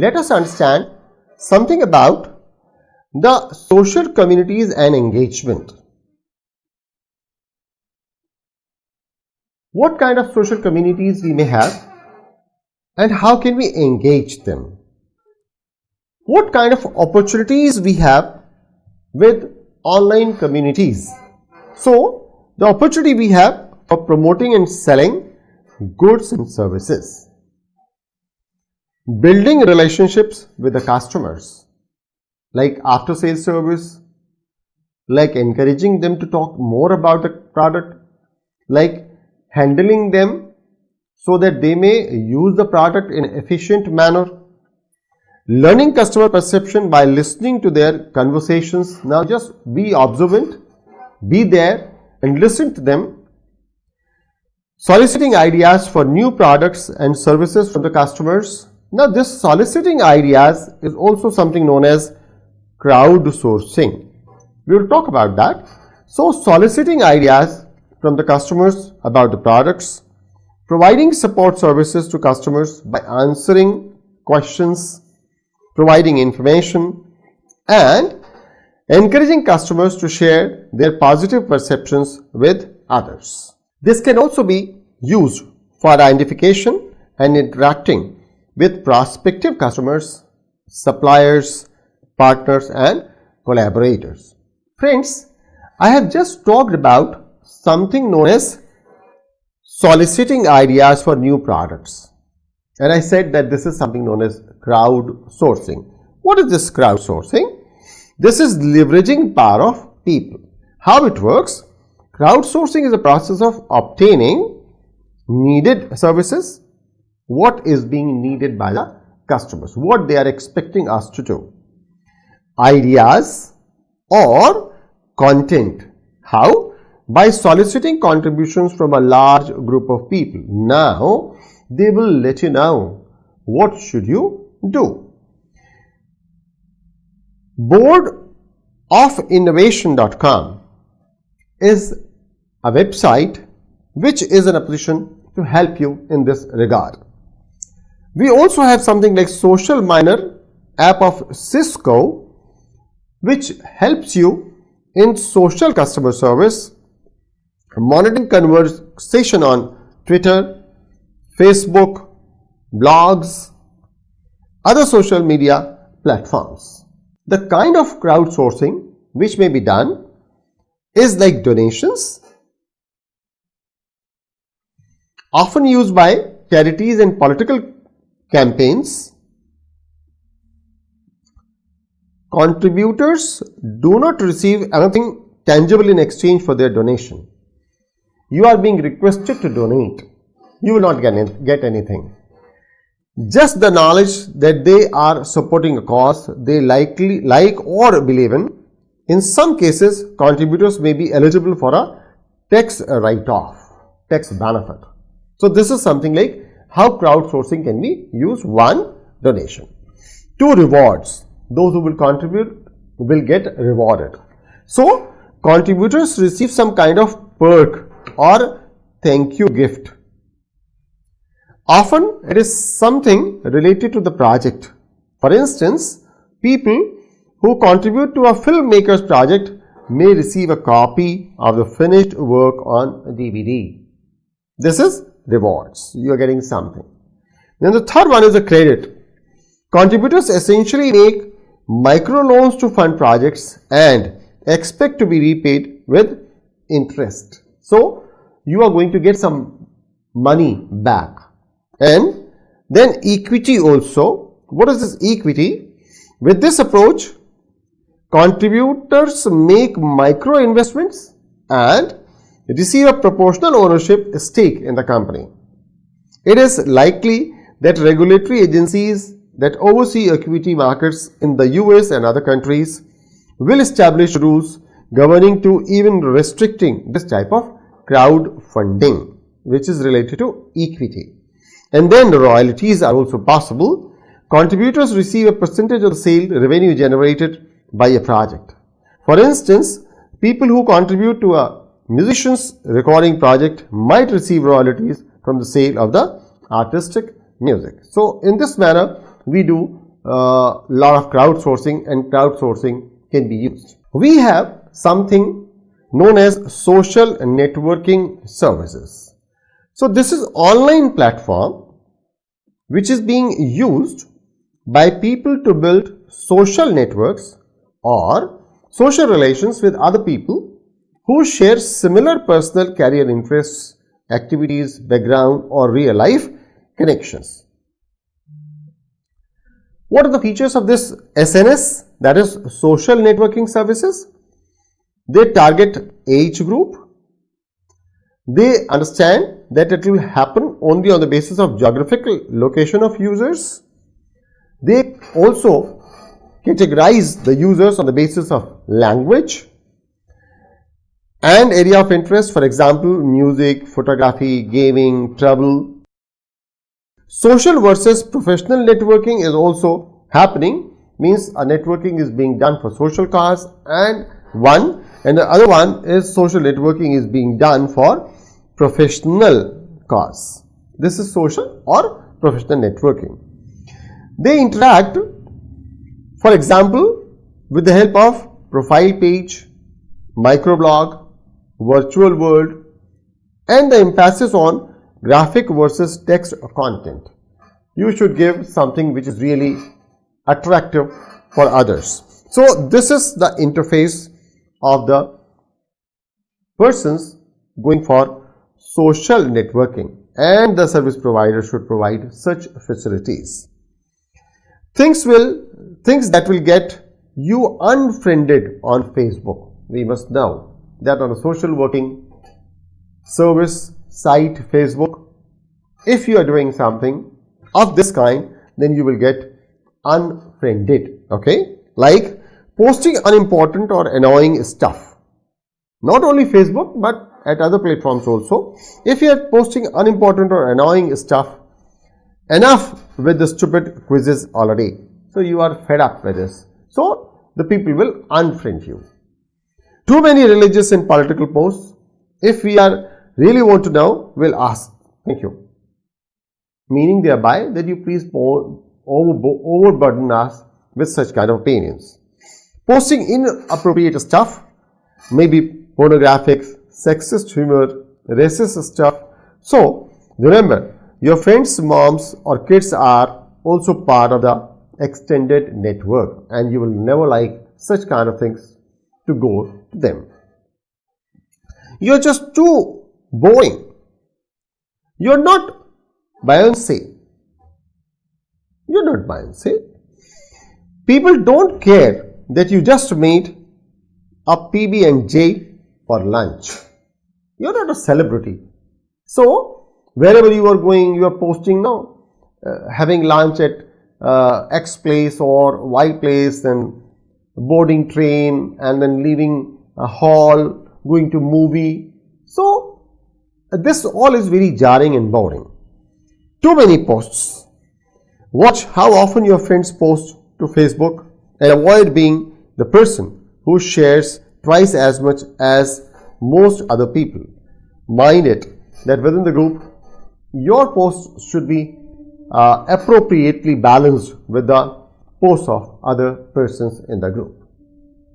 let us understand something about the social communities and engagement. What kind of social communities we may have and how can we engage them? What kind of opportunities we have with online communities? So, the opportunity we have for promoting and selling goods and services, building relationships with the customers, like after sales service, like encouraging them to talk more about the product, like handling them so that they may use the product in an efficient manner, learning customer perception by listening to their conversations. Now just be observant, be there and listen to them, soliciting ideas for new products and services from the customers. Now this soliciting ideas is also something known as crowdsourcing. We will talk about that. So soliciting ideas from the customers about the products, providing support services to customers by answering questions, providing information and encouraging customers to share their positive perceptions with others. This can also be used for identification and interacting with prospective customers, suppliers, partners and collaborators. Friends, I have just talked about something known as soliciting ideas for new products. And I said that this is something known as crowdsourcing. What is this crowdsourcing? This is leveraging power of people. How it works? Crowdsourcing is a process of obtaining needed services, what is being needed by the customers, what they are expecting us to do, ideas or content. How? By soliciting contributions from a large group of people. Now they will let you know what should you do. Boardofinnovation.com is a website which is in a position to help you in this regard. We also have something like Social Miner app of Cisco, which helps you in social customer service, monitoring conversation on Twitter, Facebook, blogs, other social media platforms. The kind of crowdsourcing which may be done is like donations, often used by charities and political campaigns. Contributors do not receive anything tangible in exchange for their donation. You are being requested to donate. You will not get anything. Just the knowledge that they are supporting a cause they likely like or believe in. In some cases, contributors may be eligible for a tax write-off, tax benefit. So this is something like how crowdsourcing can be used. 1. Donation. 2. Rewards. Those who will contribute will get rewarded. So contributors receive some kind of perk or thank you gift. Often it is something related to the project. For instance, people who contribute to a filmmaker's project may receive a copy of the finished work on a DVD. This is rewards. You are getting something. Then the third one is a credit. Contributors essentially make microloans to fund projects and expect to be repaid with interest. So you are going to get some money back. And then equity also. What is this equity? With this approach, contributors make micro investments and receive a proportional ownership stake in the company. It is likely that regulatory agencies that oversee equity markets in the US and other countries will establish rules governing to even restricting this type of crowdfunding, which is related to equity. And then royalties are also possible. Contributors receive a percentage of the sale revenue generated by a project. For instance, people who contribute to a musician's recording project might receive royalties from the sale of the artistic music. So in this manner, we do lot of crowdsourcing, and crowdsourcing can be used. We have something known as social networking services. So this is online platform which is being used by people to build social networks or social relations with other people who share similar personal career interests, activities, background or real life connections. What are the features of this SNS, that is social networking services? They target age group. They understand that it will happen only on the basis of geographical location of users. They also categorize the users on the basis of language and area of interest, for example, music, photography, gaming, travel. Social versus professional networking is also happening, means a networking is being done for social cause and the other one is social networking is being done for professional cause. This is social or professional networking. They interact, for example, with the help of profile page, microblog, virtual world, and the emphasis on graphic versus text content. You should give something which is really attractive for others. So this is the interface of the persons going for social networking, and the service provider should provide such facilities. Things that will get you unfriended on Facebook. We must know that on a social working service site Facebook, if you are doing something of this kind, then you will get unfriended. Okay, like posting unimportant or annoying stuff. Not only Facebook but at other platforms also. If you are posting unimportant or annoying stuff, enough with the stupid quizzes already. So you are fed up with this. So the people will unfriend you. Too many religious and political posts. If we are really want to know, we'll ask. Thank you. Meaning thereby that you please overburden us with such kind of opinions. Posting inappropriate stuff, maybe pornographic, sexist humor, racist stuff. So remember, your friends' moms or kids are also part of the extended network, and you will never like such kind of things to go to them. You are just too boring. You are not Beyonce. You are not Beyonce. People don't care that you just made a PB&J for lunch. You are not a celebrity. So wherever you are going, you are posting now, having lunch at X place or Y place, and boarding train, and then leaving a hall, going to movie. So this all is very jarring and boring. Too many posts. Watch how often your friends post to Facebook and avoid being the person who shares twice as much as most other people. Mind it that within the group, your posts should be appropriately balanced with the posts of other persons in the group.